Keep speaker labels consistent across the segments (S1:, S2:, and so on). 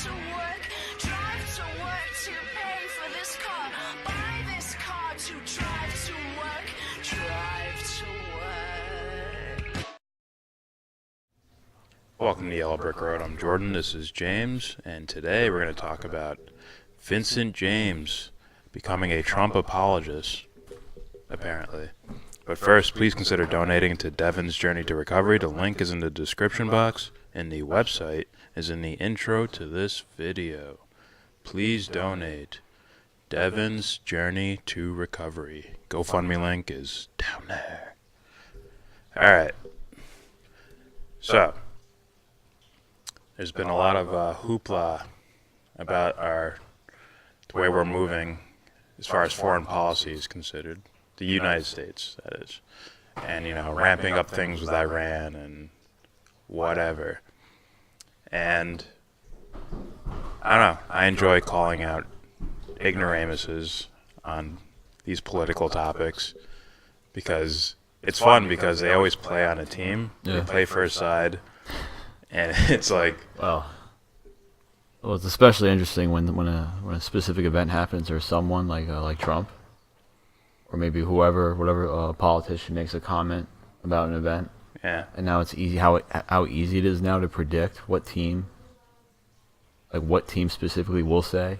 S1: to work, drive to work to pay for this car, buy this car to drive to work, drive to work.
S2: Welcome to Yellow Brick Road. I'm Jordan. This is James, and today we're going to talk about Vincent James becoming a Trump apologist, apparently. But first, please consider donating to Devon's Journey to Recovery. The link is in the description box, and the website is in the intro to this video. Please donate. Devon's Journey to Recovery. GoFundMe link is down there. Alright. So, there's been a lot of hoopla about the way we're moving as far as foreign policy is considered. The United States, that is. And, ramping up things with Iran and whatever. And, I don't know, I enjoy calling out ignoramuses on these political topics because it's fun because they always play on a team.
S3: Yeah.
S2: They play for a side. And it's like,
S3: well, it's especially interesting when a specific event happens or someone like Trump, or maybe whatever politician makes a comment about an event.
S2: yeah,
S3: And now it's easy how easy it is now to predict what team specifically will say.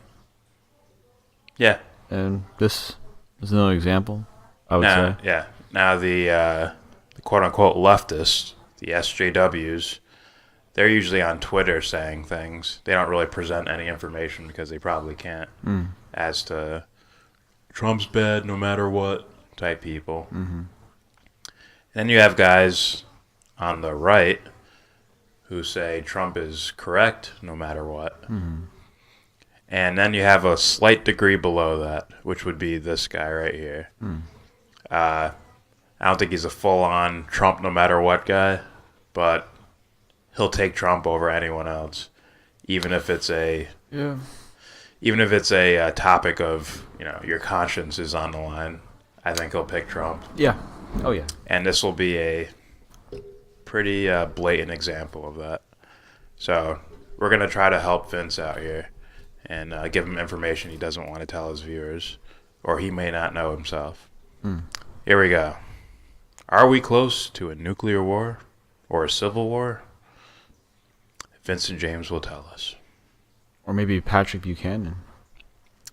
S2: yeah.
S3: And this is another example, I would say.
S2: Yeah. Now the quote-unquote leftists, the SJWs, they're usually on Twitter saying things. They don't really present any information because they probably can't as to Trump's bad no matter what type people. Mm-hmm. Then you have guys on the right who say Trump is correct no matter what. Mm-hmm. And then you have a slight degree below that, which would be this guy right here. I don't think he's a full-on Trump no matter what guy, but he'll take Trump over anyone else, even if it's a topic of your conscience is on the line. I think he'll pick Trump.
S3: Yeah. Oh yeah.
S2: And this will be a pretty blatant example of that. So we're gonna try to help Vince out here and give him information he doesn't want to tell his viewers, or he may not know himself. Here we go. Are we close to a nuclear war or a civil war? Vincent James will tell us.
S3: Or maybe Patrick Buchanan.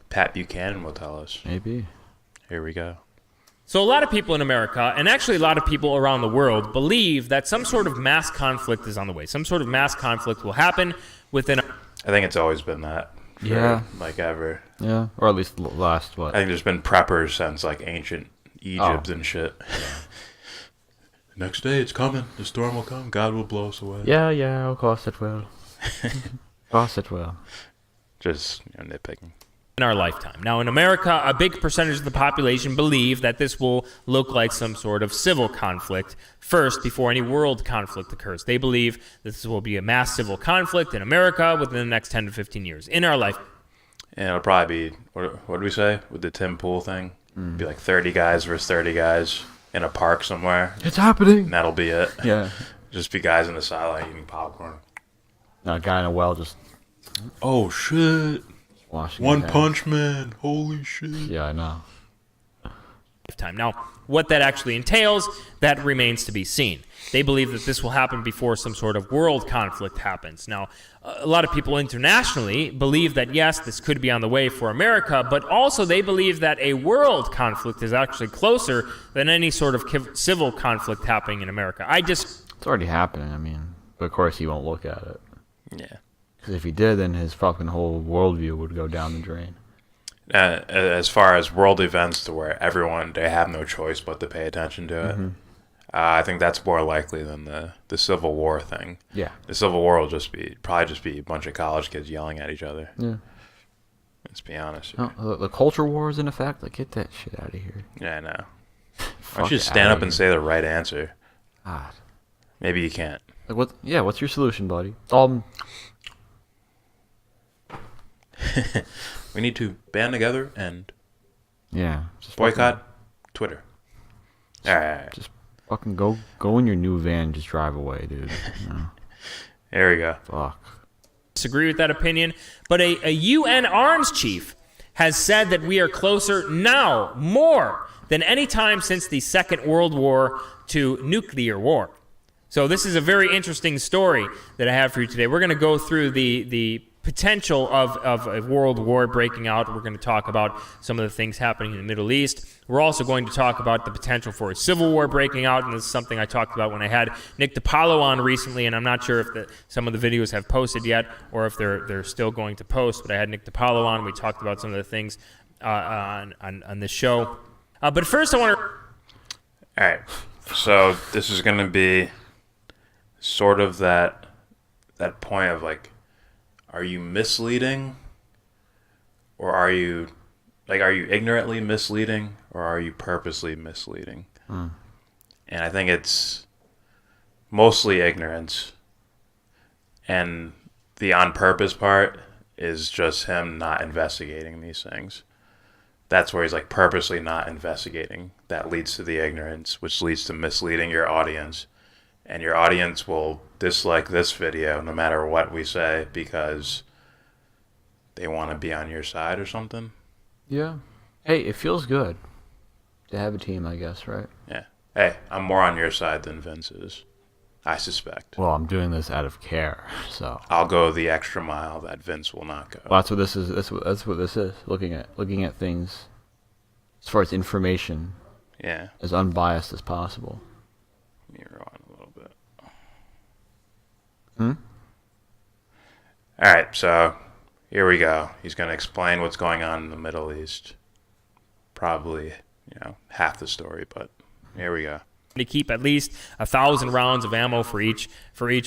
S2: Pat Buchanan will tell us.
S3: Maybe.
S2: Here we go.
S4: So a lot of people in America, and actually a lot of people around the world, believe that some sort of mass conflict is on the way. Some sort of mass conflict will happen within...
S2: I think it's always been that. Ever.
S3: Yeah. Or at least last,
S2: I think there's been preppers since ancient Egypt and shit. Yeah. Next day it's coming. The storm will come. God will blow us away.
S3: Yeah, of course it will. Of course it will.
S2: Just nitpicking.
S4: In our lifetime. Now, in America, a big percentage of the population believe that this will look like some sort of civil conflict first before any world conflict occurs. They believe this will be a mass civil conflict in America within the next 10 to 15 years. In our life.
S2: And it'll probably be, what did we say with the Tim Pool thing? Be like 30 guys versus 30 guys in a park somewhere.
S3: It's happening.
S2: And that'll be it.
S3: Yeah.
S2: Just be guys in the sideline eating popcorn.
S3: A guy in a well just...
S2: Oh, shit.
S3: Washing
S2: One Punch Man. Holy shit.
S3: Yeah, I know.
S4: Lifetime. Now, what that actually entails, that remains to be seen. They believe that this will happen before some sort of world conflict happens. Now, a lot of people internationally believe that, yes, this could be on the way for America, but also they believe that a world conflict is actually closer than any sort of civil conflict happening in America.
S3: It's already happening, but of course he won't look at it.
S2: Yeah.
S3: Because if he did, then his fucking whole worldview would go down the drain.
S2: As far as world events to where they have no choice but to pay attention to it, I think that's more likely than the Civil War thing.
S3: Yeah.
S2: The Civil War will probably just be a bunch of college kids yelling at each other.
S3: Yeah.
S2: Let's be honest.
S3: The culture war is in effect. Get that shit out of here.
S2: Yeah, I know. Why don't you stand up and say the right answer?
S3: God.
S2: Maybe you can't.
S3: What's your solution, buddy?
S2: We need to band together and
S3: just
S2: boycott Twitter. All right.
S3: Just fucking go in your new van and just drive away, dude.
S2: There we go.
S3: Fuck.
S4: disagree with that opinion, but a UN arms chief has said that we are closer now, more than any time since the Second World War, to nuclear war. So this is a very interesting story that I have for you today. We're going to go through the potential of a world war breaking out. We're going to talk about some of the things happening in the Middle East. We're also going to talk about the potential for a civil war breaking out, and this is something I talked about when I had Nick DiPaolo on recently, and I'm not sure if some of the videos have posted yet or if they're still going to post, but I had Nick DiPaolo on. We talked about some of the things on this show. But first I want to...
S2: All right, so this is going to be sort of that point of like, are you misleading, or are you ignorantly misleading, or are you purposely misleading? And I think it's mostly ignorance, and the on purpose part is just him not investigating these things. That's where he's like purposely not investigating. That leads to the ignorance, which leads to misleading your audience. And your audience will dislike this video no matter what we say because they want to be on your side or something.
S3: Yeah. Hey, it feels good to have a team, I guess, right?
S2: Yeah. Hey, I'm more on your side than Vince is, I suspect.
S3: Well, I'm doing this out of care, so
S2: I'll go the extra mile that Vince will not go.
S3: well, that's what this is. That's what this is. Looking at things as far as information,
S2: Yeah.
S3: as unbiased as possible.
S2: Mirror on a little bit.
S3: Hmm?
S2: All right, so here we go. He's going to explain what's going on in the Middle East. Probably, half the story, but here we go.
S4: to keep at least 1,000 rounds of ammo for each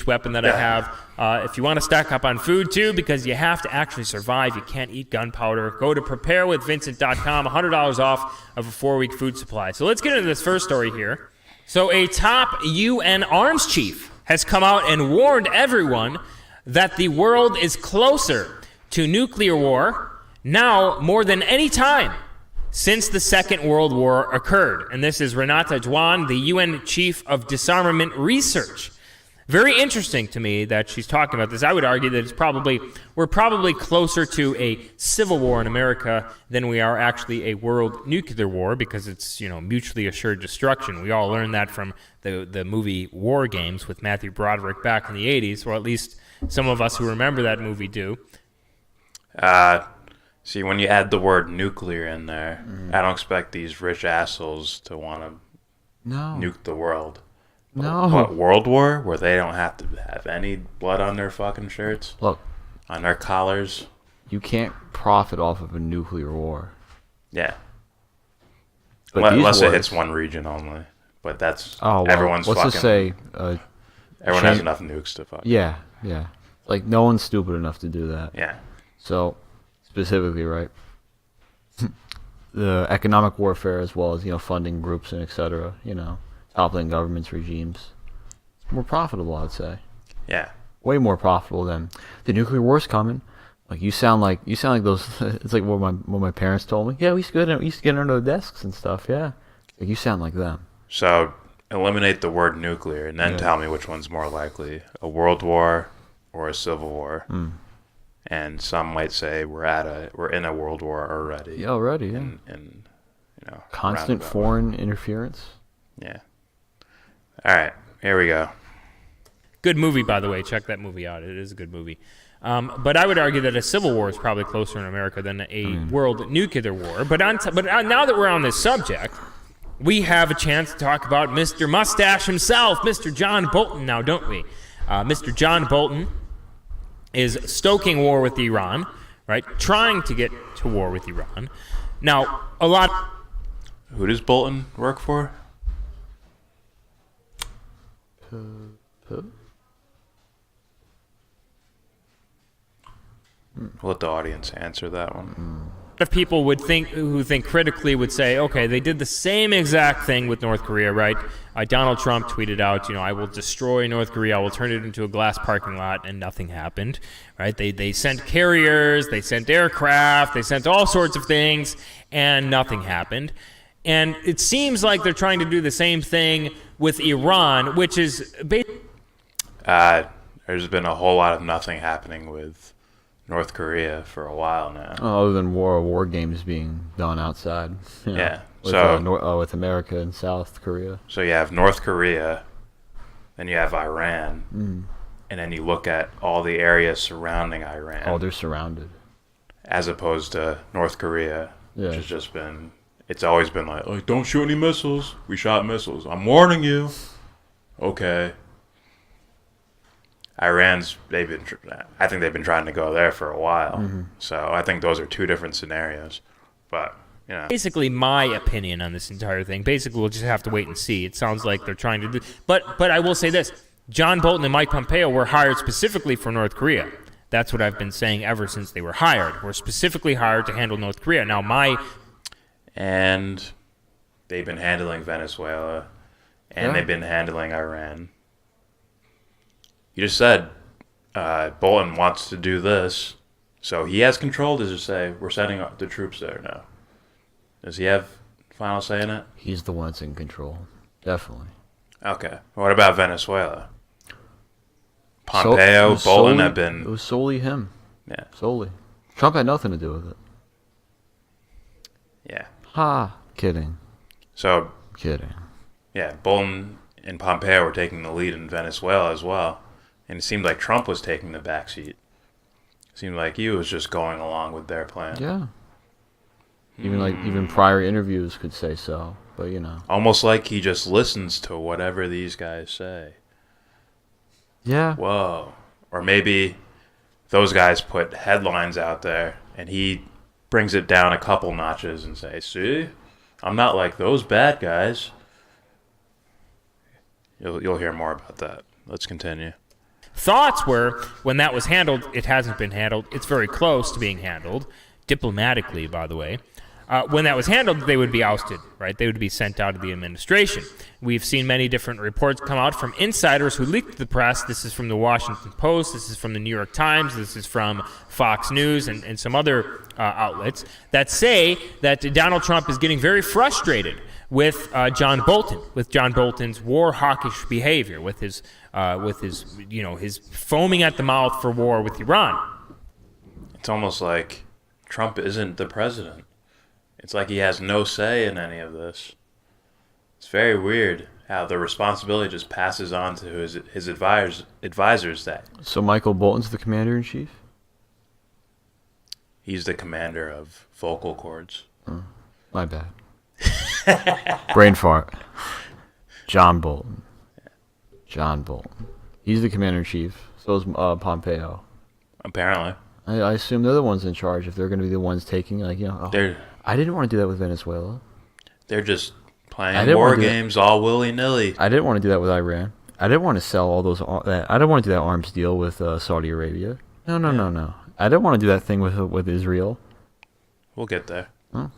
S4: weapon that I have. If you want to stack up on food too, because you have to actually survive, you can't eat gunpowder, go to preparewithvincent.com, $100 off of a 4-week food supply. So let's get into this first story here. So a top UN arms chief has come out and warned everyone that the world is closer to nuclear war now more than any time since the Second World War occurred. And this is Renata Dwan, the UN Chief of Disarmament Research. Very interesting to me that she's talking about this. I would argue that we're probably closer to a civil war in America than we are actually a world nuclear war, because it's, mutually assured destruction. We all learned that from the movie War Games with Matthew Broderick back in the 80s, or at least some of us who remember that movie do.
S2: See, when you add the word nuclear in there, I don't expect these rich assholes to want to nuke the world.
S3: No.
S2: What, World War? Where they don't have to have any blood on their fucking shirts?
S3: Look.
S2: On their collars?
S3: You can't profit off of a nuclear war.
S2: Yeah.
S3: But
S2: Unless it hits one region only. But that's... everyone's
S3: let's
S2: fucking...
S3: just say...
S2: everyone has enough nukes to fuck.
S3: Yeah. Like, no one's stupid enough to do that.
S2: Yeah.
S3: So, specifically, right? The economic warfare, as well as, funding groups and et cetera, toppling governments, regimes. It's more profitable, I'd say.
S2: Yeah.
S3: Way more profitable than the nuclear war's coming. Like, you sound like those. It's like what my parents told me. Yeah, we used to get under the desks and stuff. Yeah, like, you sound like them.
S2: So eliminate the word nuclear, and then tell me which one's more likely: a world war or a civil war. And some might say we're in a world war already.
S3: Yeah, already. Yeah.
S2: And
S3: constant foreign interference.
S2: Yeah. All right, here we go.
S4: Good movie, by the way. Check that movie out. It is a good movie. But I would argue that a civil war is probably closer in America than a world nuclear war. But now that we're on this subject, we have a chance to talk about Mr. Mustache himself, Mr. John Bolton, now, don't we? Mr. John Bolton is stoking war with Iran, right? Trying to get to war with Iran. Now, a lot...
S2: Who does Bolton work for?
S3: Who?
S2: Let the audience answer that one.
S4: A lot of people who think critically would say, okay, they did the same exact thing with North Korea, right? Donald Trump tweeted out, I will destroy North Korea, I will turn it into a glass parking lot, and nothing happened, right? They sent carriers, they sent aircraft, they sent all sorts of things, and nothing happened. And it seems like they're trying to do the same thing with Iran, which is
S2: All there's been a whole lot of nothing happening with North Korea for a while now.
S3: Other than war games being done outside. You know,
S2: Yeah.
S3: With, with America and South Korea.
S2: So you have North Korea, then you have Iran, and then you look at all the areas surrounding Iran.
S3: Oh, they're surrounded.
S2: As opposed to North Korea,
S3: Yeah.
S2: which has just been, it's always been like, don't shoot any missiles. We shot missiles. I'm warning you. Okay. Iran's, I think they've been trying to go there for a while. So I think those are two different scenarios. But, you know.
S4: Basically, my opinion on this entire thing. Basically, we'll just have to wait and see. It sounds like they're trying to do. But I will say this: John Bolton and Mike Pompeo were hired specifically for North Korea. That's what I've been saying ever since they were hired. We're specifically hired to handle North Korea. Now,
S2: And they've been handling Venezuela, and they've been handling Iran. You just said Bolton wants to do this, so he has control to just say, we're sending up the troops there now. Does he have final say in it?
S3: He's the one that's in control. Definitely.
S2: Okay. What about Venezuela? Pompeo, Bolton have been...
S3: It was solely him.
S2: Yeah.
S3: Solely. Trump had nothing to do with it.
S2: Yeah.
S3: Ha. Kidding.
S2: So,
S3: Kidding.
S2: yeah, Bolton and Pompeo were taking the lead in Venezuela as well. And it seemed like Trump was taking the backseat. It seemed like he was just going along with their plan.
S3: Yeah. Even prior interviews could say so, but you know.
S2: Almost like he just listens to whatever these guys say.
S3: Yeah.
S2: Whoa. Or maybe those guys put headlines out there and he brings it down a couple notches and say, see, I'm not like those bad guys. You'll hear more about that. Let's continue.
S4: thoughts were when that was handled, it hasn't been handled. It's very close to being handled, diplomatically, by the way. When that was handled, they would be ousted, right? They would be sent out of the administration. We've seen many different reports come out from insiders who leaked to the press. This is from the Washington Post. This is from the New York Times. This is from Fox News and some other outlets that say that Donald Trump is getting very frustrated with John Bolton, with John Bolton's war hawkish behavior, with his his foaming at the mouth for war with Iran.
S2: It's almost like Trump isn't the president. It's like he has no say in any of this. It's very weird how the responsibility just passes on to his advisors that
S3: So Michael Bolton's the commander-in-chief?
S2: he's the commander of vocal cords.
S3: My bad. Brain fart. John Bolton. John Bolton. He's the commander-in-chief. So is Pompeo.
S2: Apparently.
S3: I assume they're the ones in charge if they're going to be the ones taking, I didn't want to do that with Venezuela.
S2: They're just playing war games all willy-nilly.
S3: I didn't want to do that with Iran. I didn't want to sell all those. I didn't want to do that arms deal with Saudi Arabia. No. I didn't want to do that thing with Israel.
S2: We'll get there.
S3: Huh?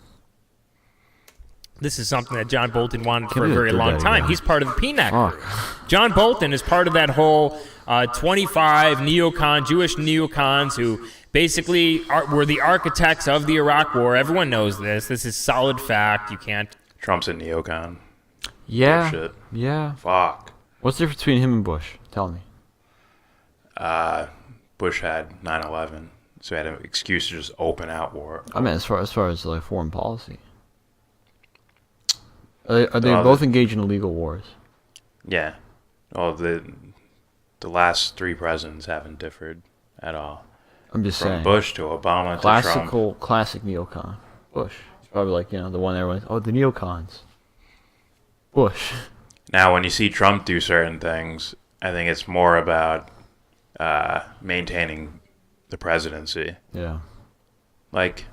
S4: This is something that John Bolton wanted for a
S3: Give me
S4: very
S3: the
S4: long
S3: daddy
S4: time.
S3: guy.
S4: He's part of the PNAC
S3: Oh,
S4: group. John Bolton is part of that whole 25 Jewish neocons who basically were the architects of the Iraq War. Everyone knows this. This is solid fact. You can't.
S2: Trump's a neocon.
S3: yeah.
S2: Bullshit.
S3: Yeah.
S2: Fuck.
S3: What's the difference between him and Bush? Tell me.
S2: Bush had 9/11, so he had an excuse to just open out war.
S3: I mean, as far as like foreign policy. Are they
S2: Well,
S3: both engaged in illegal wars?
S2: Yeah. Well, the last three presidents haven't differed at all.
S3: I'm just
S2: From
S3: saying.
S2: Bush to Obama to Trump.
S3: Classic neocon. Bush. He's probably like, the one everyone's, the neocons. Bush.
S2: Now, when you see Trump do certain things, I think it's more about maintaining the presidency.
S3: Yeah.
S2: Like,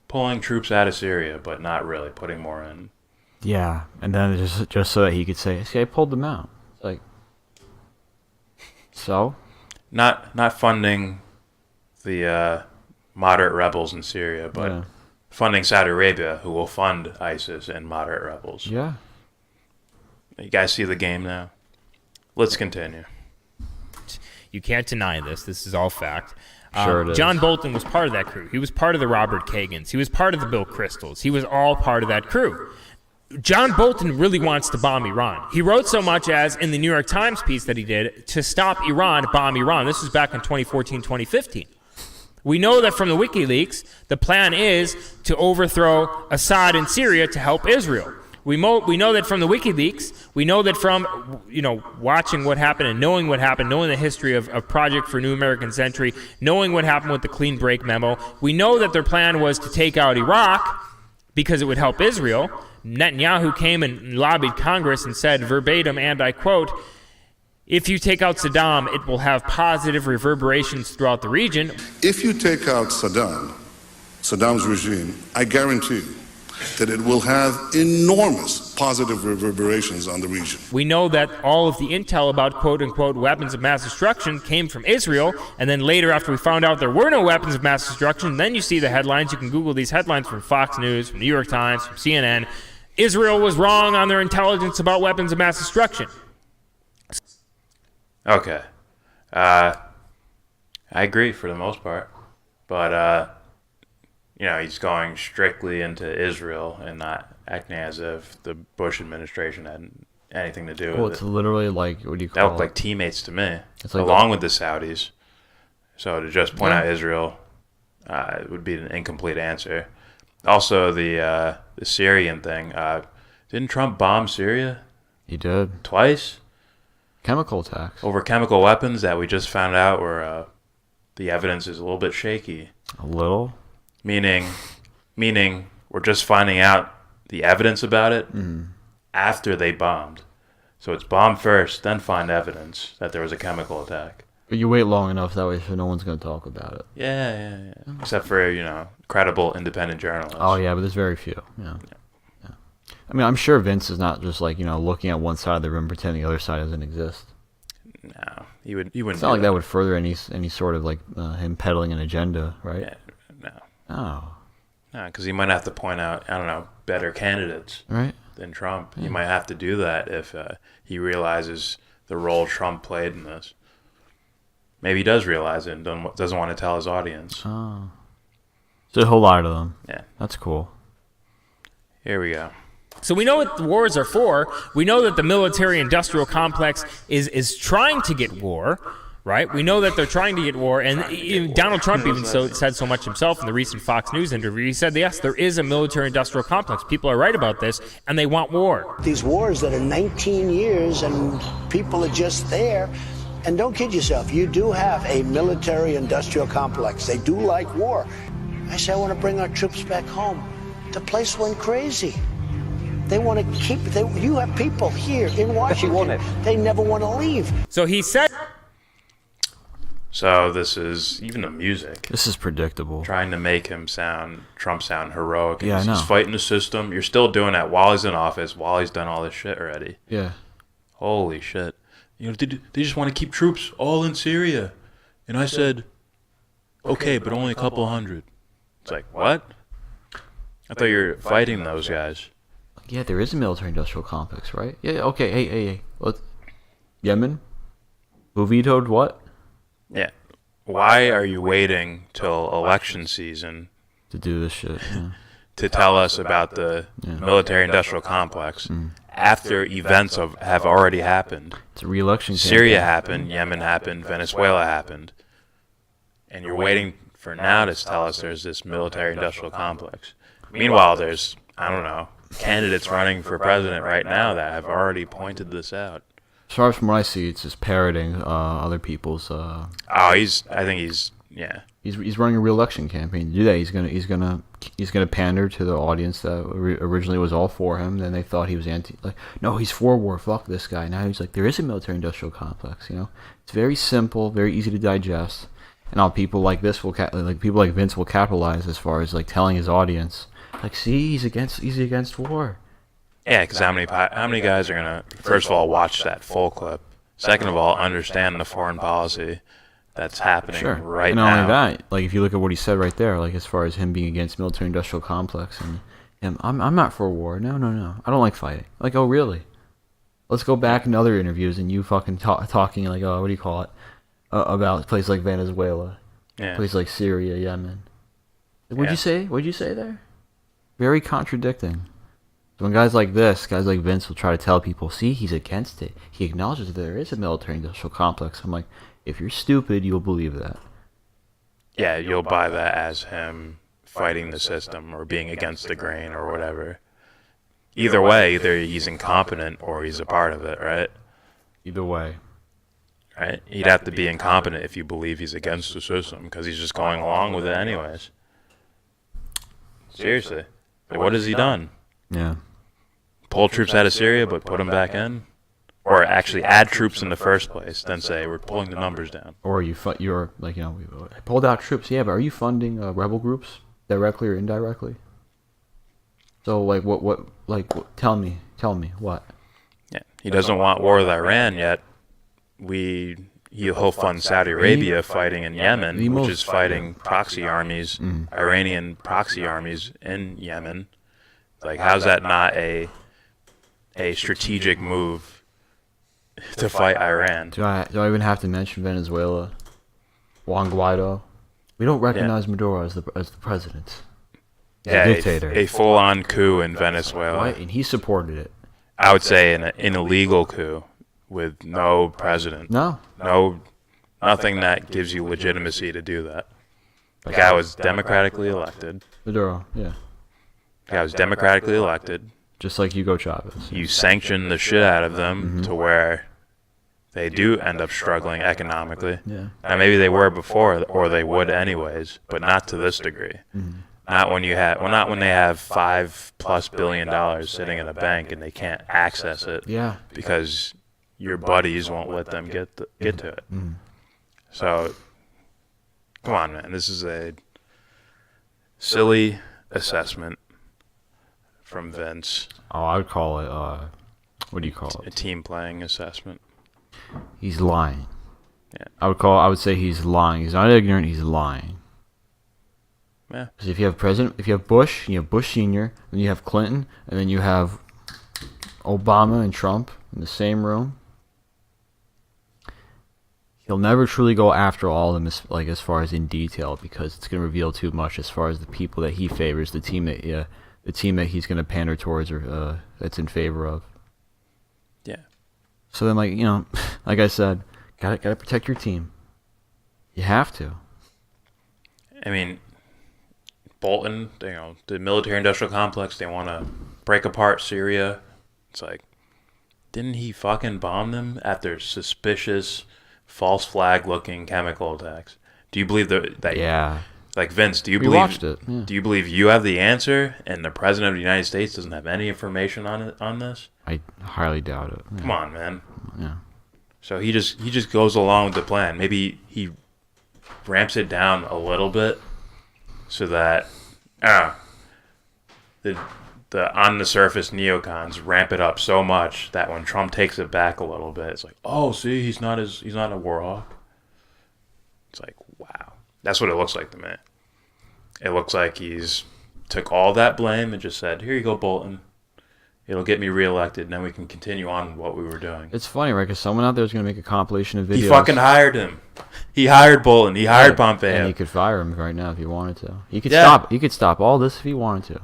S2: pulling troops out of Syria, but not really putting more in.
S3: Yeah, and then just so that he could say, "See, I pulled them out." It's like, so
S2: Not funding the moderate rebels in Syria, but
S3: yeah.
S2: funding Saudi Arabia, who will fund ISIS and moderate rebels.
S3: Yeah.
S2: You guys see the game now? Let's continue.
S4: You can't deny this. This is all fact.
S3: Sure it is.
S4: John Bolton was part of that crew. He was part of the Robert Kagans. He was part of the Bill Cristols. He was all part of that crew. John Bolton really wants to bomb Iran. He wrote so much as in the New York Times piece that he did to stop Iran, bomb Iran. This was back in 2014, 2015. We know that from the WikiLeaks, the plan is to overthrow Assad in Syria to help Israel. We know that from the WikiLeaks. We know that from watching what happened and knowing what happened, knowing the history of Project for New American Century, knowing what happened with the Clean Break memo. We know that their plan was to take out Iraq because it would help Israel. Netanyahu came and lobbied Congress and said verbatim, and I quote, "If you take out Saddam, it will have positive reverberations throughout the region."
S5: If you take out Saddam's regime, I guarantee you that it will have enormous positive reverberations on the region.
S4: We know that all of the intel about quote-unquote weapons of mass destruction came from Israel, and then later after we found out there were no weapons of mass destruction, then you see the headlines. You can Google these headlines from Fox News, from New York Times, from CNN. Israel was wrong on their intelligence about weapons of mass destruction.
S2: Okay. I agree for the most part. But, he's going strictly into Israel and not acting as if the Bush administration had anything to do with it.
S3: Well, it's literally like, what do you
S2: That
S3: call
S2: looked
S3: it?
S2: like teammates to me,
S3: It's like
S2: along with the Saudis. So to just point out Israel would be an incomplete answer. Also, the Syrian thing. Didn't Trump bomb Syria
S3: He did.
S2: twice
S3: Chemical attacks.
S2: over chemical weapons that we just found out were the evidence is a little bit shaky?
S3: A little.
S2: Meaning we're just finding out the evidence about it after they bombed. So it's bomb first, then find evidence that there was a chemical attack.
S3: But you wait long enough that way so no one's going to talk about it.
S2: Yeah. Except for, credible independent journalists.
S3: Oh, yeah, but there's very few. Yeah. I mean, I'm sure Vince is not just like, looking at one side of the room pretending the other side doesn't exist.
S2: No, he wouldn't.
S3: It's not like that would further any sort of like him peddling an agenda, right?
S2: Yeah, no.
S3: Oh.
S2: No, because he might have to point out, I don't know, better candidates
S3: Right.
S2: than Trump. He might have to do that if he realizes the role Trump played in this. Maybe he does realize it and doesn't want to tell his audience.
S3: Oh. So a whole lot of them.
S2: Yeah.
S3: That's cool.
S2: Here we go.
S4: So we know what the wars are for. We know that the military-industrial complex is trying to get war, right? We know that they're trying to get war, and Donald Trump even said so much himself in the recent Fox News interview. He said, yes, there is a military-industrial complex. People are right about this, and they want war.
S6: These wars that are 19 years and people are just there. And don't kid yourself, you do have a military-industrial complex. They do like war. I say, I want to bring our troops back home. The place went crazy. They want to keep, you have people here in Washington, they never want to leave.
S4: So he said...
S2: So this is, even the music,
S3: This is predictable.
S2: trying to make Trump sound heroic.
S3: Yeah, I
S2: He's
S3: know.
S2: fighting the system. You're still doing that while he's in office, while he's done all this shit already.
S3: Yeah.
S2: Holy shit. They just want to keep troops all in Syria. And I said, okay, but only a couple hundred. It's like, what? I thought you were fighting those guys.
S3: Yeah, there is a military-industrial complex, right? Yeah, okay, hey. Yemen? Who vetoed what?
S2: Yeah. Why are you waiting till election season
S3: To do this shit. Yeah.
S2: to tell us about the military-industrial complex after events have already happened?
S3: It's a re-election campaign.
S2: Syria happened, Yemen happened, Venezuela happened. And you're waiting for now to tell us there's this military-industrial complex. Meanwhile, there's, I don't know, candidates running for president right now that have already pointed this out.
S3: As far as from what I see, it's just parroting other people's.
S2: He's
S3: He's running a re-election campaign. To do that, he's gonna pander to the audience that originally was all for him. Then they thought he was no, he's for war. Fuck this guy. Now he's like, there is a military-industrial complex. It's very simple, very easy to digest, and all people like this people like Vince will capitalize as far as like telling his audience, like, see, he's against war.
S2: Yeah, because how many guys are gonna, first of all, watch that full clip? Second of all, understand the foreign policy that's happening right
S3: and
S2: now.
S3: not only that, like if you look at what he said right there, like as far as him being against military-industrial complex and him, I'm not for war. No, I don't like fighting. Like, oh really? Let's go back in other interviews and you fucking talking like, what do you call it, about places like Venezuela, places like Syria, Yemen. What'd you say? What'd you say there? Very contradicting. So when guys like this, guys like Vince will try to tell people, see, he's against it. He acknowledges that there is a military-industrial complex. I'm like, if you're stupid, you'll believe that.
S2: Yeah, you'll buy that as him fighting the system or being against the grain or whatever. Either way, either he's incompetent or he's a part of it, right?
S3: Either way.
S2: Right? He'd have to be incompetent if you believe he's against the system because he's just going along with it anyways. Seriously. Like, what has he done?
S3: Yeah.
S2: Pull troops out of Syria but put them back in? Or actually add troops in the first place, then say we're pulling the numbers down.
S3: Or you're like, you know, we pulled out troops. Yeah, but are you funding rebel groups directly or indirectly? So like, tell me, what?
S2: Yeah, he doesn't want war with Iran yet. He'll fund Saudi Arabia fighting in Yemen, which is fighting proxy armies, Iranian proxy armies in Yemen. Like, how's that not a strategic move to fight Iran?
S3: Do I even have to mention Venezuela? Juan Guaido. We don't recognize Maduro as the president. He's a dictator.
S2: A full-on coup in Venezuela.
S3: Right, and he supported it.
S2: I would say an illegal coup with no president. Nothing that gives you legitimacy to do that. The guy was democratically elected.
S3: Maduro, yeah.
S2: The guy was democratically elected.
S3: Just like Hugo Chavez.
S2: You sanction the shit out of them to where they do end up struggling economically.
S3: Yeah.
S2: Now, maybe they were before, or they would anyways, but not to this degree. Not when they have $5+ billion sitting in a bank and they can't access it.
S3: Yeah.
S2: Because your buddies won't let them get to it. So, come on, man. This is a silly assessment from Vince.
S3: Oh, I would call it, what do you call
S2: A
S3: it?
S2: team playing assessment.
S3: He's lying.
S2: Yeah.
S3: I would say he's lying. He's not ignorant, he's lying.
S2: Yeah.
S3: Because if you have Bush, you have Bush Sr., then you have Clinton, and then you have Obama and Trump in the same room, he'll never truly go after all of them, like as far as in detail, because it's going to reveal too much as far as the people that he favors, the team that he's going to pander towards or that's in favor of.
S2: Yeah.
S3: So then, like, you know, like I said, gotta protect your team. You have to.
S2: I mean, Bolton, the military-industrial complex, they want to break apart Syria. It's like, didn't he fucking bomb them after suspicious, false flag-looking chemical attacks? Do you believe that?
S3: Yeah.
S2: Like, Vince, do you
S3: We
S2: believe?
S3: watched it. Yeah.
S2: Do you believe you have the answer, and the president of the United States doesn't have any information on this?
S3: I highly doubt it. Yeah.
S2: Come on, man.
S3: Yeah.
S2: So he just goes along with the plan. Maybe he ramps it down a little bit so that the on the surface neocons ramp it up so much that when Trump takes it back a little bit, it's like, oh, see, he's not a war hawk. It's like, wow, that's what it looks like to me. It looks like he's took all that blame and just said, here you go, Bolton. It'll get me reelected, and then we can continue on with what we were doing.
S3: It's funny, right? Because someone out there is going to make a compilation of videos.
S2: He fucking hired him. He hired Bolton. He hired Pompeo.
S3: And he could fire him right now if he wanted to. He could
S2: Yeah.
S3: stop. He could stop all this if he wanted to.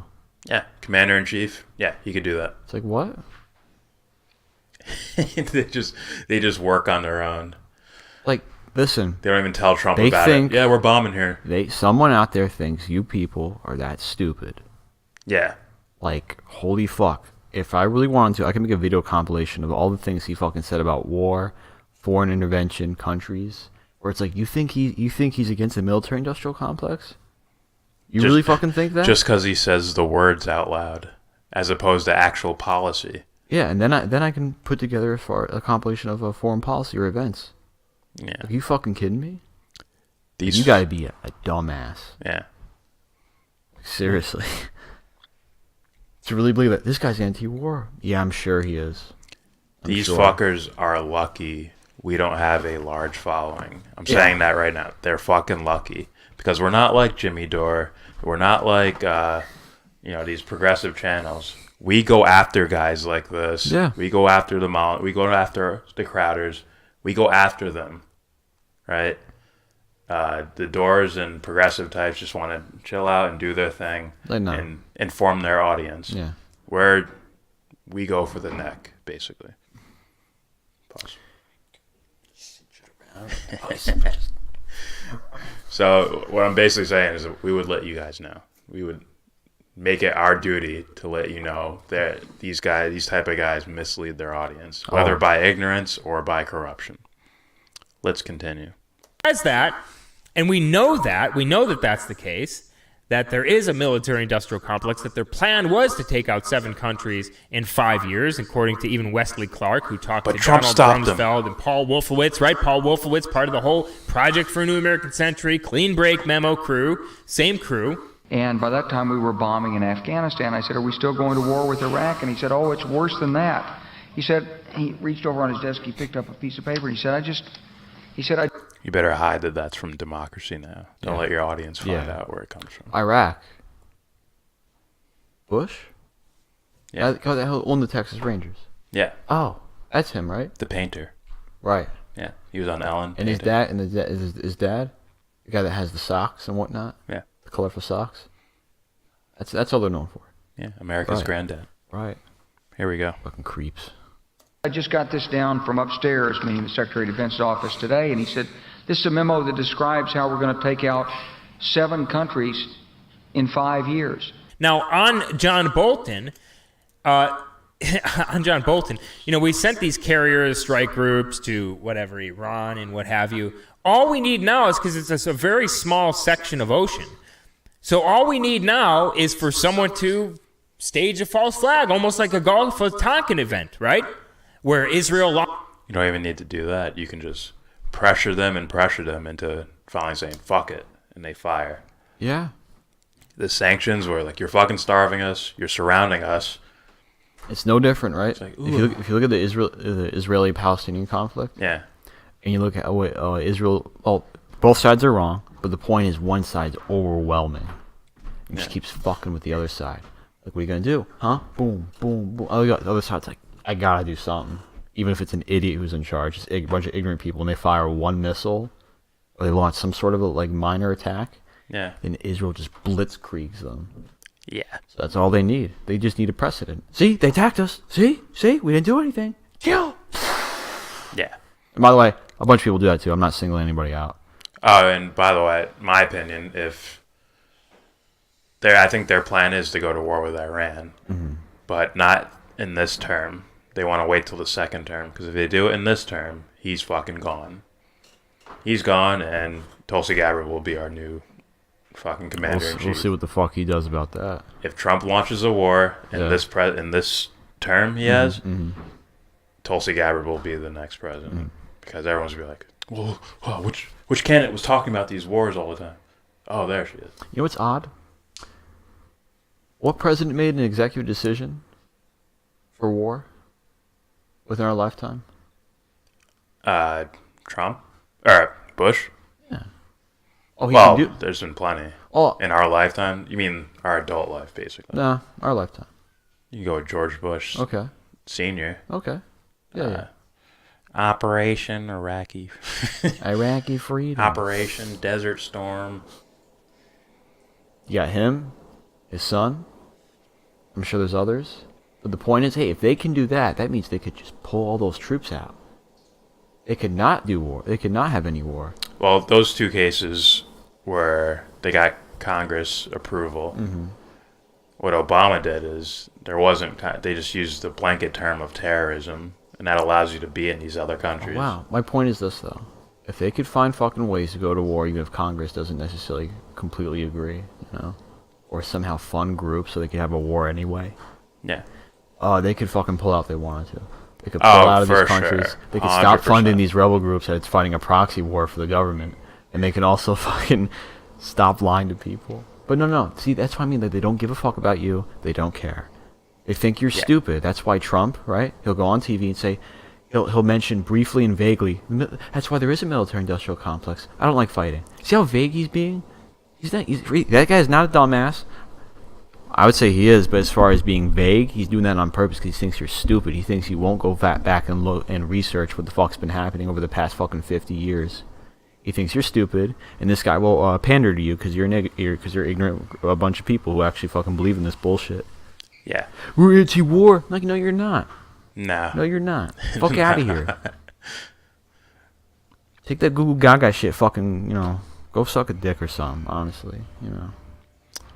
S2: Yeah, commander-in-chief. Yeah, he could do that.
S3: It's like, what?
S2: they just work on their own.
S3: Like, listen.
S2: They don't even tell Trump
S3: They
S2: about
S3: think-
S2: it. Yeah, we're bombing here.
S3: Someone out there thinks you people are that stupid.
S2: Yeah.
S3: Like, holy fuck. If I really wanted to, I could make a video compilation of all the things he fucking said about war, foreign intervention, countries. Where it's like, you think he's against the military-industrial complex? You really fucking think that?
S2: Just because he says the words out loud, as opposed to actual policy.
S3: Yeah, and then I can put together a compilation of foreign policy or events.
S2: Yeah.
S3: Are you fucking kidding me?
S2: These,
S3: You gotta be a dumbass.
S2: Yeah.
S3: Seriously. To really believe that this guy's anti-war. Yeah, I'm sure he is.
S2: These
S3: sure.
S2: fuckers are lucky we don't have a large following. I'm saying that right now. They're fucking lucky. Because we're not like Jimmy Dore. We're not like, these progressive channels. We go after guys like this.
S3: Yeah.
S2: We go after we go after the Crowders. We go after them. Right? The Doors and progressive types just want to chill out and do their thing
S3: They know.
S2: and inform their audience.
S3: Yeah.
S2: We're we go for the neck, basically. Pause. So what I'm basically saying is that we would let you guys know. We would make it our duty to let you know that these type of guys mislead their audience, whether by ignorance or by corruption. Let's continue.
S4: As that, and we know that that's the case, that there is a military-industrial complex, that their plan was to take out 7 countries in 5 years, according to even Wesley Clark, who talked to
S2: Trump
S4: Donald
S2: stopped
S4: Rumsfeld and Paul Wolfowitz, right? Paul Wolfowitz, part of the whole Project for a New American Century, Clean Break Memo crew, same crew.
S7: And by that time, we were bombing in Afghanistan. I said, are we still going to war with Iraq? And he said, oh, it's worse than that. He said, he reached over on his desk, he picked up a piece of paper, and he said,
S2: You better hide that that's from Democracy Now! Don't let your audience find out where it comes from.
S3: Iraq. Bush?
S2: Yeah.
S3: How the hell owned the Texas Rangers?
S2: Yeah.
S3: Oh, that's him, right?
S2: The painter.
S3: Right.
S2: Yeah. He was on Ellen.
S3: And his dad, his dad, the guy that has the socks and whatnot.
S2: Yeah.
S3: The colorful socks. That's all they're known for.
S2: Yeah. America's granddad.
S3: Right.
S2: Here we go.
S3: Fucking creeps.
S7: I just got this down from upstairs, meaning the Secretary of Defense's office today, and he said, this is a memo that describes how we're going to take out 7 countries in 5 years.
S4: Now, on John Bolton, we sent these carrier strike groups to whatever, Iran and what have you. All we need now is, because it's a very small section of ocean, so all we need now is for someone to stage a false flag, almost like a Gulf of Tonkin event, right? Where Israel...
S2: You don't even need to do that. You can just pressure them into finally saying, fuck it, and they fire.
S3: Yeah.
S2: The sanctions were like, you're fucking starving us, you're surrounding us.
S3: It's no different, right?
S2: Like,
S3: if you look at the Israeli-Palestinian conflict,
S2: yeah,
S3: and you look at Israel, well, both sides are wrong, but the point is one side's overwhelming. It just keeps fucking with the other side. Like, what are you going to do? Huh? Boom, boom, boom. The other side's like, I got to do something. Even if it's an idiot who's in charge, it's a bunch of ignorant people, and they fire one missile, or they launch some sort of a minor attack, then Israel just blitzkriegs them.
S2: Yeah.
S3: So that's all they need. They just need a precedent. See, they attacked us. See, we didn't do anything. Kill.
S2: Yeah.
S3: And by the way, a bunch of people do that too. I'm not singling anybody out.
S2: Oh, and by the way, my opinion, I think their plan is to go to war with Iran, but not in this term. They want to wait till the second term, because if they do it in this term, he's fucking gone. He's gone, and Tulsi Gabbard will be our new fucking commander-in-chief.
S3: We'll see what the fuck he does about that.
S2: If Trump launches a war in this term he has, Tulsi Gabbard will be the next president, because everyone's gonna be like, well, which candidate was talking about these wars all the time? Oh, there she is.
S3: You know what's odd? What president made an executive decision for war within our lifetime?
S2: Trump? Or Bush?
S3: Yeah. Oh,
S2: there's been plenty.
S3: Oh.
S2: In our lifetime? You mean our adult life, basically?
S3: No, our lifetime.
S2: You can go with George Bush.
S3: Okay.
S2: Senior.
S3: Okay. Yeah.
S2: Operation Iraqi.
S3: Iraqi freedom.
S2: Operation Desert Storm.
S3: You got him, his son. I'm sure there's others. But the point is, hey, if they can do that, that means they could just pull all those troops out. They could not do war. They could not have any war.
S2: Well, those two cases where they got Congress approval. What Obama did is they just used the blanket term of terrorism, and that allows you to be in these other countries.
S3: Oh, wow. My point is this, though. If they could find fucking ways to go to war, even if Congress doesn't necessarily completely agree, or somehow fund groups so they could have a war anyway.
S2: Yeah.
S3: They could fucking pull out if they wanted to. They could pull out of these countries.
S2: Sure.
S3: They could stop
S2: 100%.
S3: funding these rebel groups that's fighting a proxy war for the government. And they can also fucking stop lying to people. But no. See, that's what I mean. That they don't give a fuck about you. They don't care. They think you're stupid. That's why Trump, right? He'll go on TV and say, he'll mention briefly and vaguely. That's why there is a military-industrial complex. I don't like fighting. See how vague he's being? That guy's not a dumbass. I would say he is, but as far as being vague, he's doing that on purpose because he thinks you're stupid. He thinks you won't go back and look and research what the fuck's been happening over the past fucking 50 years. He thinks you're stupid, and this guy will pander to you because you're ignorant, a bunch of people who actually fucking believe in this bullshit.
S2: Yeah.
S3: We're anti-war. Like, no, you're not.
S2: No.
S3: No, you're not. Fuck out of here. Take that Google Gaga shit. Fucking, go suck a dick or something. Honestly,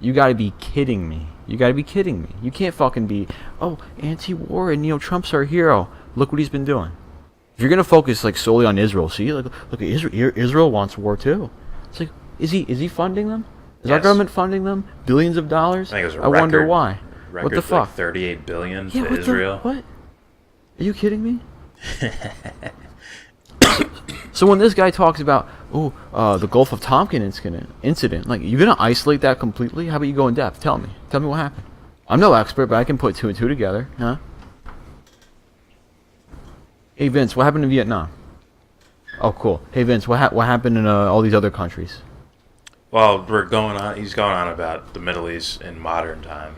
S3: You gotta be kidding me. You gotta be kidding me. You can't fucking be, anti-war and Trump's our hero. Look what he's been doing. If you're gonna focus like solely on Israel, see, look at Israel wants war too. It's like, is he funding them? Is our government funding them? Billions of dollars?
S2: I think it was a
S3: wonder
S2: record-
S3: why.
S2: Record
S3: What the fuck?
S2: Like $38 billion
S3: Yeah,
S2: to Israel.
S3: What? Are you kidding me? So when this guy talks about, the Gulf of Tonkin incident, like, you're gonna isolate that completely? How about you go in depth? Tell me what happened. I'm no expert, but I can put two and two together, huh? Hey Vince, what happened in Vietnam? Oh, cool. Hey Vince, what happened in all these other countries?
S2: Well, he's going on about the Middle East in modern time.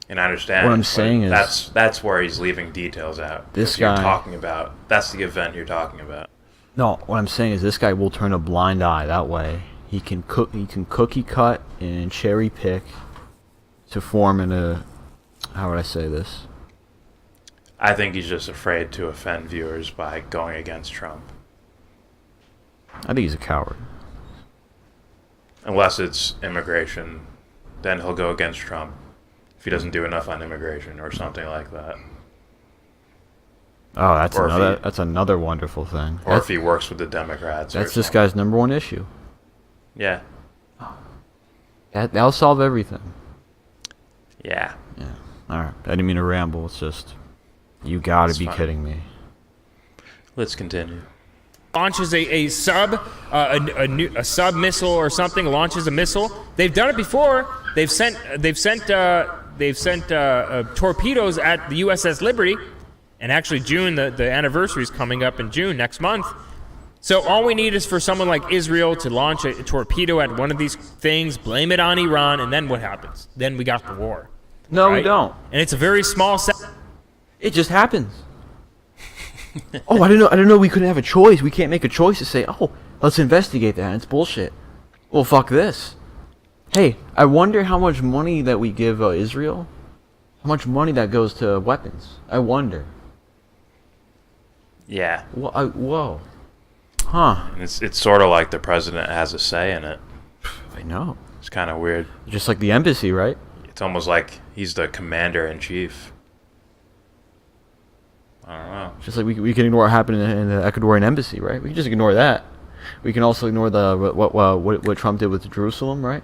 S2: And I understand.
S3: What I'm saying is
S2: that's where he's leaving details out.
S3: This
S2: You're
S3: guy
S2: talking about, that's the event you're talking about.
S3: No, what I'm saying is this guy will turn a blind eye that way. He can cookie cut and cherry pick to form how would I say this?
S2: I think he's just afraid to offend viewers by going against Trump.
S3: I think he's a coward.
S2: Unless it's immigration, then he'll go against Trump if he doesn't do enough on immigration or something like that.
S3: Oh, that's another wonderful thing.
S2: Or if he works with the Democrats.
S3: That's this guy's number one issue.
S2: Yeah.
S3: That'll solve everything.
S2: Yeah.
S3: Yeah. All right. I didn't mean to ramble. It's just, you gotta be kidding me.
S2: Let's continue.
S4: Launches a sub missile or something. Launches a missile. They've done it before. They've sent torpedoes at the USS Liberty. And actually, June, the anniversary is coming up in June next month. So all we need is for someone like Israel to launch a torpedo at one of these things, blame it on Iran, and then what happens? Then we got the war.
S3: No,
S4: right?
S3: we don't.
S4: And it's a very small set.
S3: It just happens. I didn't know we couldn't have a choice. We can't make a choice to say, let's investigate that. It's bullshit. Well, fuck this. Hey, I wonder how much money that we give Israel, how much money that goes to weapons. I wonder.
S2: Yeah.
S3: Whoa. Huh.
S2: And it's sort of like the president has a say in it.
S3: I know.
S2: It's kind of weird.
S3: Just like the embassy, right?
S2: It's almost like he's the commander-in-chief. I don't know.
S3: Just like we can ignore what happened in the Ecuadorian embassy, right? We can just ignore that. We can also ignore what Trump did with Jerusalem, right?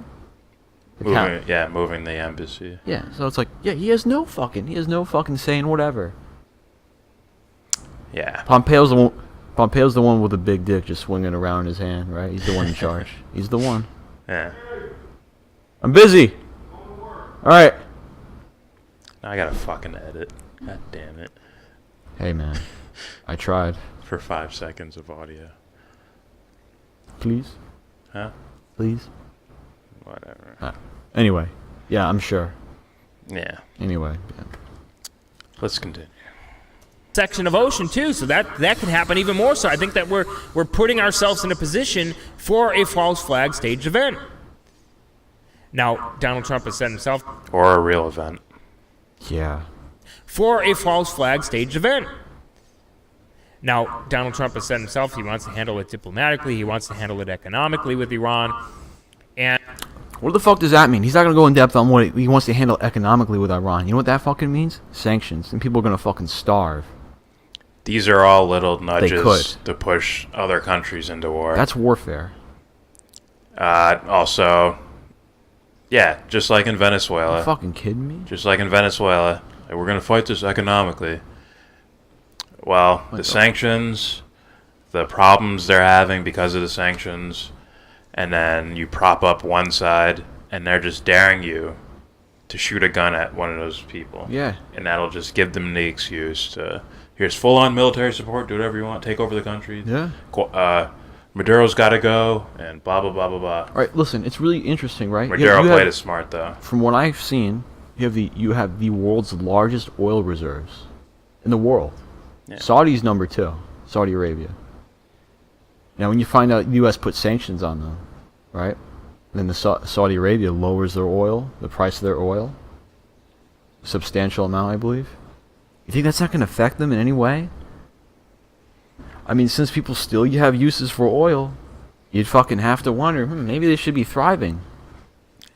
S2: Moving the embassy.
S3: Yeah, so it's like, he has no fucking say in whatever.
S2: Yeah.
S3: Pompeo's the one with the big dick just swinging around in his hand, right? He's the one in charge. He's the one.
S2: Yeah.
S3: I'm busy. All right.
S2: Now I gotta fucking edit. God damn it.
S3: Hey, man. I tried.
S2: For 5 seconds of audio.
S3: Please?
S2: Huh?
S3: Please?
S2: Whatever.
S3: Anyway. Yeah, I'm sure.
S2: Yeah.
S3: Anyway. Yeah.
S2: Let's continue.
S4: Section of ocean too, so that can happen even more. So I think that we're putting ourselves in a position for a false flag staged event. Now, Donald Trump has said himself,
S2: Or a real event.
S3: Yeah.
S4: for a false flag staged event. Now, Donald Trump has said himself he wants to handle it diplomatically, he wants to handle it economically with Iran, and
S3: What the fuck does that mean? He's not going to go in depth on what he wants to handle economically with Iran. You know what that fucking means? Sanctions. And people are going to fucking starve.
S2: These are all little nudges
S3: could.
S2: to push other countries into war.
S3: That's warfare.
S2: Also, yeah, just like in
S3: Are
S2: Venezuela.
S3: you fucking kidding me?
S2: Just like in Venezuela. We're going to fight this economically. Well, the sanctions, the problems they're having because of the sanctions, and then you prop up one side, and they're just daring you to shoot a gun at one of those people.
S3: Yeah.
S2: And that'll just give them the excuse to, here's full-on military support, do whatever you want, take over the country.
S3: Yeah.
S2: Maduro's got to go, and blah, blah, blah, blah, blah.
S3: All right, listen, it's really interesting, right?
S2: Maduro played it smart, though.
S3: From what I've seen, you have the world's largest oil reserves in the world.
S2: Yeah.
S3: Saudi's number 2, Saudi Arabia. Now, when you find out the U.S. put sanctions on them, right? Then Saudi Arabia lowers their oil, the price of their oil. substantial amount, I believe. You think that's not going to affect them in any way? I mean, since people still have uses for oil, you'd fucking have to wonder, maybe they should be thriving.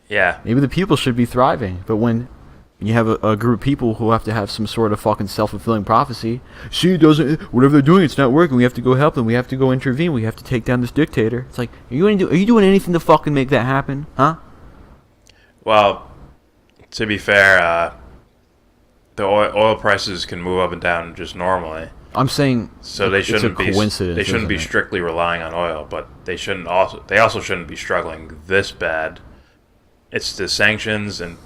S2: Yeah.
S3: Maybe the people should be thriving. But when you have a group of people who have to have some sort of fucking self-fulfilling prophecy, see, whatever they're doing, it's not working. We have to go help them. We have to go intervene. We have to take down this dictator. It's like, are you doing anything to fucking make that happen? Huh?
S2: Well, to be fair, the oil prices can move up and down just normally.
S3: I'm saying
S2: so they shouldn't be
S3: coincidence.
S2: They shouldn't be
S3: it?
S2: strictly relying on oil, but they also shouldn't be struggling this bad. It's the sanctions and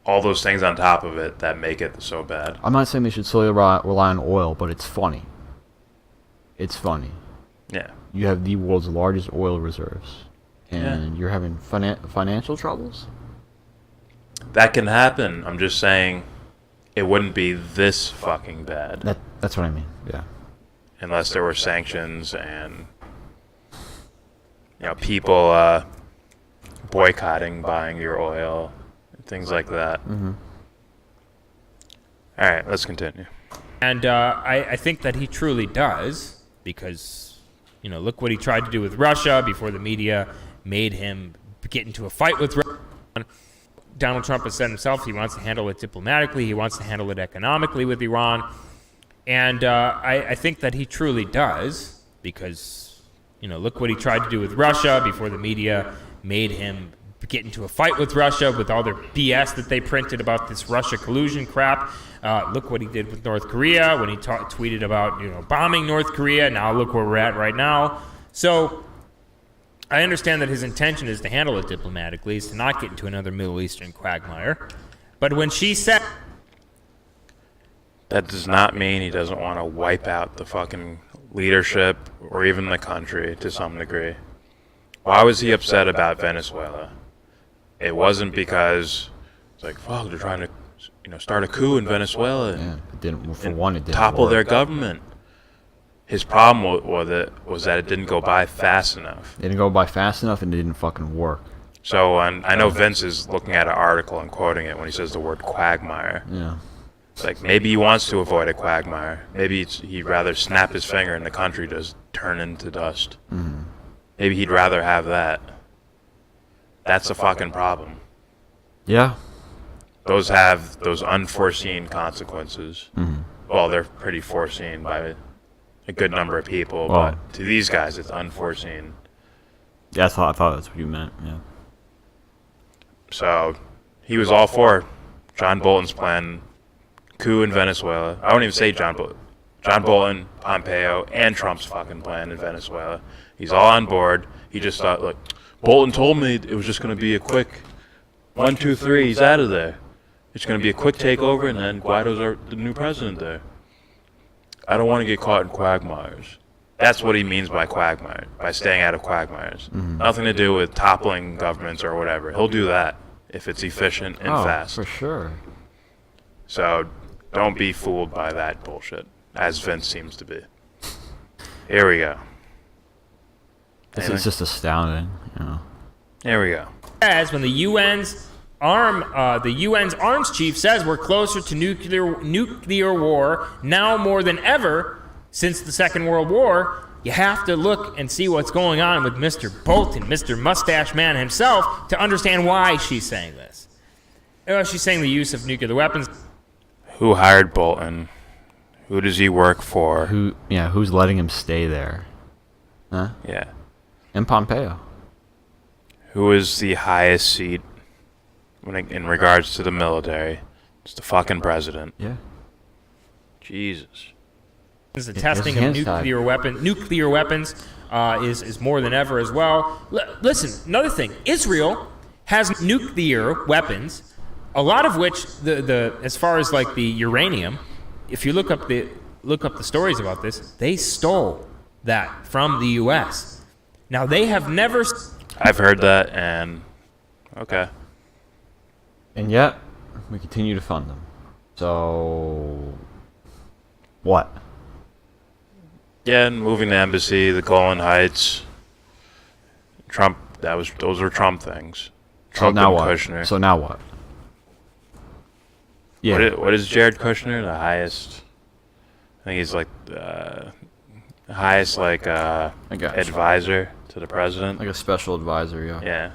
S2: all those things on top of it that make it so bad.
S3: I'm not saying they should solely rely on oil, but it's funny. It's funny.
S2: Yeah.
S3: You have the world's largest oil reserves, and you're having financial troubles?
S2: That can happen. I'm just saying it wouldn't be this fucking bad.
S3: That's what I mean, yeah.
S2: Unless there were sanctions and people boycotting buying your oil and things like that.
S3: Mm-hmm.
S2: All right, let's continue.
S4: And I think that he truly does, because, look what he tried to do with Russia before the media made him get into a fight with Russia. Donald Trump has said himself he wants to handle it diplomatically. He wants to handle it economically with Iran. And I think that he truly does, because, look what he tried to do with Russia before the media made him get into a fight with Russia with all their BS that they printed about this Russia collusion crap. Look what he did with North Korea when he tweeted about, bombing North Korea. Now look where we're at right now. So I understand that his intention is to handle it diplomatically, is to not get into another Middle Eastern quagmire. But when she said...
S2: That does not mean he doesn't want to wipe out the fucking leadership or even the country to some degree. Why was he upset about Venezuela? It wasn't because it's like, fuck, they're trying to, start a coup in Venezuela and,
S3: it didn't
S2: topple
S3: work.
S2: their government. His problem was that it didn't go by fast enough.
S3: It didn't go by fast enough, and it didn't fucking work.
S2: So I know Vince is looking at an article and quoting it when he says the word quagmire.
S3: Yeah.
S2: It's like maybe he wants to avoid a quagmire. Maybe he'd rather snap his finger and the country just turn into dust.
S3: Mm-hmm.
S2: Maybe he'd rather have that. That's a fucking problem.
S3: Yeah.
S2: Those have those unforeseen consequences.
S3: Mm-hmm.
S2: Well, they're pretty foreseen by a good number of people,
S3: Well,
S2: but to these guys, it's unforeseen.
S3: Yeah, I thought that's what you meant, yeah.
S2: So he was all for John Bolton's plan, coup in Venezuela. I won't even say John Bolton. John Bolton, Pompeo, and Trump's fucking plan in Venezuela. He's all on board. He just thought, look, Bolton told me it was just going to be a quick 1, 2, 3, he's out of there. It's going to be a quick takeover, and then Guaido's the new president there. I don't want to get caught in quagmires. That's what he means by quagmire, by staying out of quagmires.
S3: Mm-hmm.
S2: Nothing to do with toppling governments or whatever. He'll do that if it's efficient and fast.
S3: For sure.
S2: So don't be fooled by that bullshit, as Vince seems to be. Here we go.
S3: It's just astounding,
S2: Here we go.
S4: As when the UN's arms chief says we're closer to nuclear war now more than ever since the Second World War, you have to look and see what's going on with Mr. Bolton, Mr. Mustache Man himself, to understand why she's saying this. She's saying the use of nuclear weapons.
S2: Who hired Bolton? Who does he work for?
S3: Who's letting him stay there? Huh?
S2: Yeah.
S3: And Pompeo.
S2: Who is the highest seat in regards to the military? It's the fucking president.
S3: Yeah.
S2: Jesus.
S4: The testing of nuclear weapons is more than ever as well. Listen, another thing. Israel has nuclear weapons, a lot of which the as far as like the uranium, if you look up the stories about this, they stole that from the U.S. Now they have never.
S2: I've heard that, and okay.
S3: And yet, we continue to fund them. So, what?
S2: Yeah, and moving the embassy, the Golan Heights. Trump. Those were Trump things. Trump
S3: So now
S2: and
S3: what?
S2: Kushner.
S3: So now what? Yeah.
S2: What is Jared Kushner? The highest? I think he's like the highest advisor to the president.
S3: Like a special advisor, yeah.
S2: Yeah.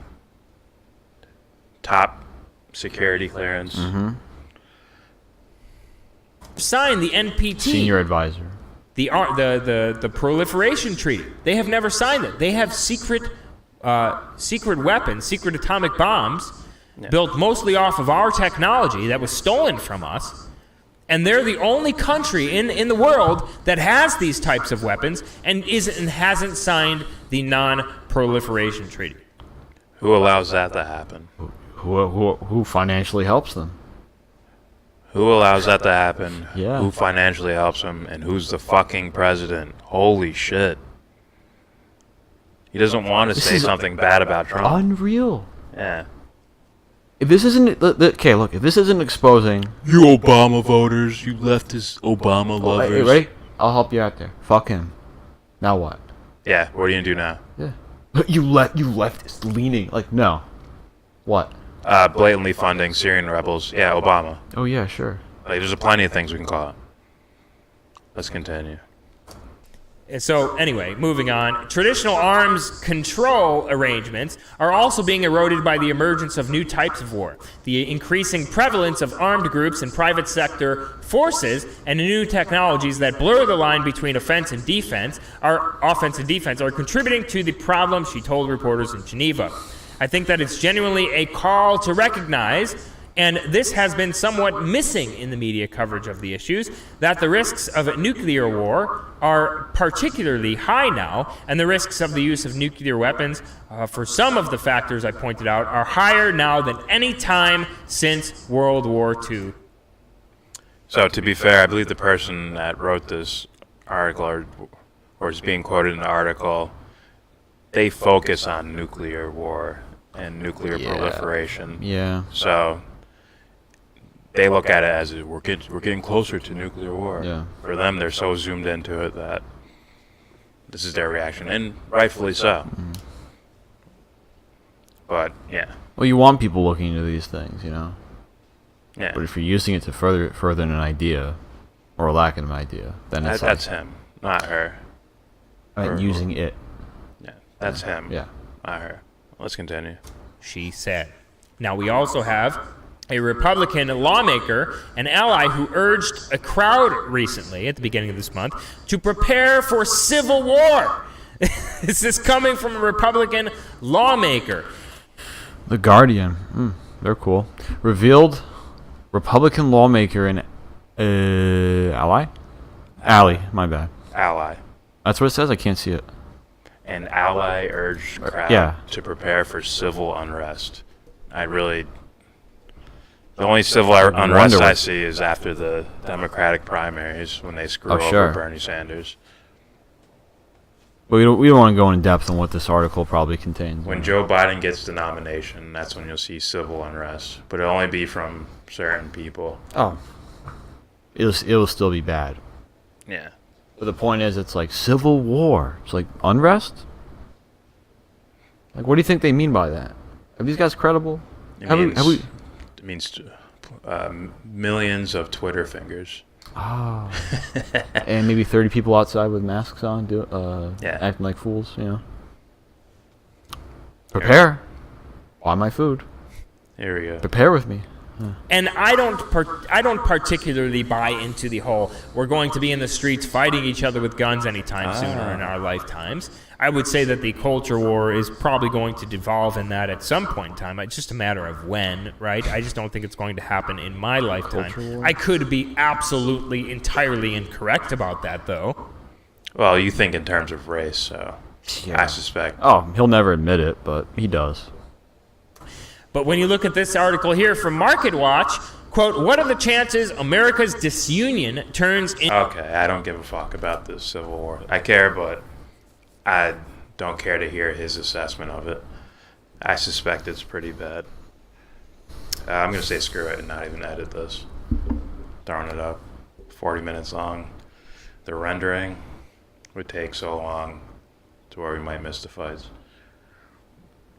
S2: Top security clearance.
S3: Mm-hmm.
S4: Signed the NPT.
S3: Senior advisor.
S4: The proliferation treaty. They have never signed it. They have secret weapons, secret atomic bombs, built mostly off of our technology that was stolen from us. And they're the only country in the world that has these types of weapons and hasn't signed the non-proliferation treaty.
S2: Who allows that to happen?
S3: Who financially helps them?
S2: Who allows that to happen?
S3: Yeah.
S2: Who financially helps him? And who's the fucking president? Holy shit. He doesn't want to say something bad about Trump.
S3: Unreal.
S2: Yeah.
S3: If this isn't okay, look. If this isn't exposing,
S2: You Obama voters, you leftist Obama lovers.
S3: hey, ready? I'll help you out there. Fuck him. Now what?
S2: Yeah, what are you gonna do now?
S3: Yeah. You leftist leaning. Like no. What?
S2: Blatantly funding Syrian rebels. Yeah, Obama.
S3: Oh yeah, sure.
S2: Like, there's plenty of things we can call it. Let's continue.
S4: So anyway, moving on. Traditional arms control arrangements are also being eroded by the emergence of new types of war. The increasing prevalence of armed groups and private sector forces and new technologies that blur the line between offense and defense are contributing to the problem, she told reporters in Geneva. I think that it's genuinely a call to recognize, and this has been somewhat missing in the media coverage of the issues, that the risks of nuclear war are particularly high now, and the risks of the use of nuclear weapons, for some of the factors I pointed out, are higher now than any time since World War II.
S2: So, to be fair, I believe the person that wrote this article or is being quoted in the article, they focus on nuclear war and nuclear proliferation.
S3: Yeah.
S2: So they look at it as we're getting closer to nuclear war.
S3: Yeah.
S2: For them, they're so zoomed into it that this is their reaction, and rightfully so.
S3: Mm-hmm.
S2: But yeah.
S3: Well, you want people looking into these things, you know.
S2: Yeah.
S3: But if you're using it to further an idea, or a lack of an idea, then it's
S2: That's him, not her.
S3: using it.
S2: Yeah, that's him.
S3: Yeah.
S2: Not her. Let's continue.
S4: She said. Now, we also have a Republican lawmaker, an ally who urged a crowd recently, at the beginning of this month, to prepare for civil war. This is coming from a Republican lawmaker.
S3: The Guardian. They're cool. Revealed Republican lawmaker and ally? Ally, my bad.
S2: Ally.
S3: That's what it says? I can't see it.
S2: An ally urged crowd to prepare for civil unrest. The only civil unrest I see is after the Democratic primaries when they screw over Bernie Sanders.
S3: But we don't want to go in depth on what this article probably contains.
S2: When Joe Biden gets the nomination, that's when you'll see civil unrest. But it'll only be from certain people.
S3: Oh. It'll still be bad.
S2: Yeah.
S3: But the point is, it's like civil war. It's like unrest? Like, what do you think they mean by that? Are these guys credible?
S2: It means millions of Twitter fingers.
S3: Oh. And maybe 30 people outside with masks on, acting like fools, you know. Prepare. Buy my food.
S2: Here we go.
S3: Prepare with me.
S4: And I don't particularly buy into the whole we're going to be in the streets fighting each other with guns anytime sooner in our lifetimes. I would say that the culture war is probably going to devolve in that at some point in time. It's just a matter of when, right? I just don't think it's going to happen in my lifetime. I could be absolutely, entirely incorrect about that, though.
S2: Well, you think in terms of race, so I suspect.
S3: Oh, he'll never admit it, but he does.
S4: But when you look at this article here from Market Watch, quote, what are the chances America's disunion turns into...
S2: Okay, I don't give a fuck about this Civil War. I care, but I don't care to hear his assessment of it. I suspect it's pretty bad. I'm going to say screw it and not even edit this. Throwing it up. 40 minutes long. The rendering would take so long to where we might miss the fights.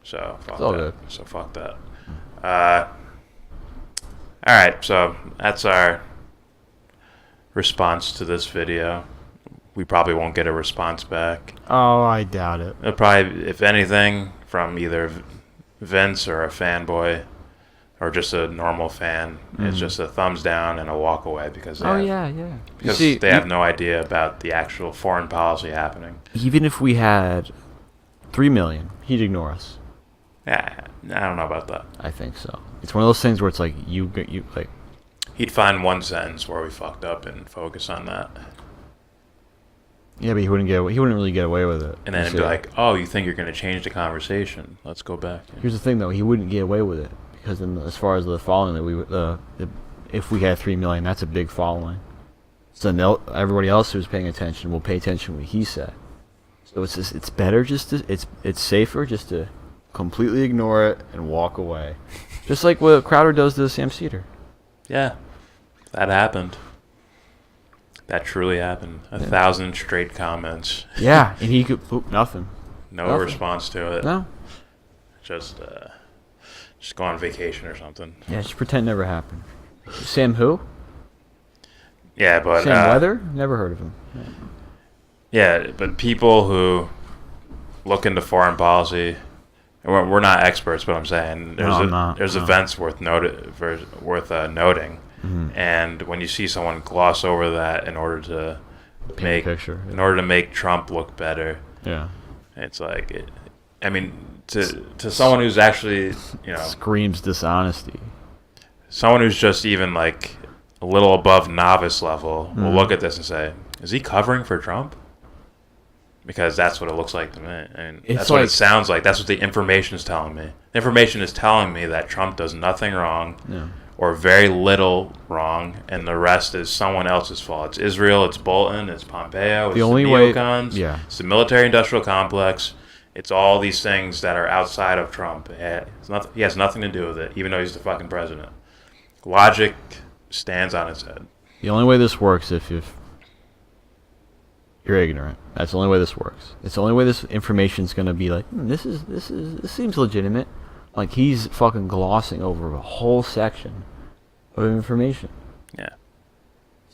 S2: So fuck that.
S3: Good.
S2: So fuck that. All right, so that's our response to this video. We probably won't get a response back.
S3: Oh, I doubt it.
S2: It'll probably, if anything, from either Vince or a fanboy or just a normal fan, it's just a thumbs down and a walk away because they have no idea about the actual foreign policy happening.
S3: Even if we had 3 million, he'd ignore us.
S2: Yeah, I don't know about that.
S3: I think so. It's one of those things where it's like you like.
S2: He'd find one sentence where we fucked up and focus on that.
S3: Yeah, but he wouldn't really get away with it.
S2: And then it'd be like, oh, you think you're going to change the conversation? Let's go back.
S3: Here's the thing, though. He wouldn't get away with it because, as far as the following, if we had 3 million, that's a big following. So everybody else who's paying attention will pay attention to what he said. So it's better it's safer just to completely ignore it and walk away, just like what Crowder does to Sam Cedar.
S2: Yeah, that happened. That truly happened. 1,000 straight comments.
S3: Yeah, and he could nothing.
S2: No response to it.
S3: No.
S2: Just go on vacation or something.
S3: Yeah, just pretend never happened. Sam who?
S2: Yeah, but
S3: Sam Weather? Never heard of him.
S2: Yeah, but people who look into foreign policy, we're not experts, but I'm saying there's events worth noting. And when you see someone gloss over that in order to make Trump look better, it's like, to someone who's actually,
S3: screams dishonesty.
S2: Someone who's just even like a little above novice level will look at this and say, "Is he covering for Trump?" Because that's what it looks like to me, and that's what it sounds like. That's what the information is telling me. The information is telling me that Trump does nothing wrong. Yeah. Or very little wrong, and the rest is someone else's fault. It's Israel, it's Bolton, it's Pompeo, it's the neocons, it's the military-industrial complex. It's all these things that are outside of Trump. He has nothing to do with it, even though he's the fucking president. Logic stands on its head.
S3: The only way this works if you're ignorant. That's the only way this works. It's the only way this information's going to be like, this seems legitimate. Like, he's fucking glossing over a whole section of information.
S2: Yeah.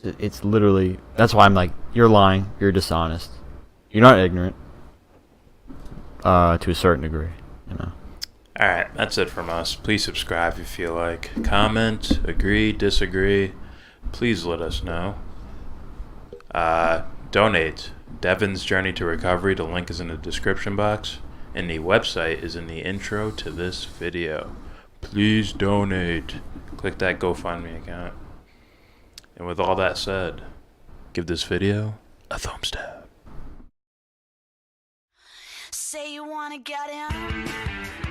S3: It's literally... That's why I'm like, you're lying. You're dishonest. You're not ignorant. To a certain degree,
S2: Alright, that's it from us. Please subscribe if you feel like. Comment, agree, disagree. Please let us know. Donate. Devon's Journey to Recovery. The link is in the description box. And the website is in the intro to this video. Please donate. Click that GoFundMe account. And with all that said, give this video a thumbs down.
S1: Say you wanna get in.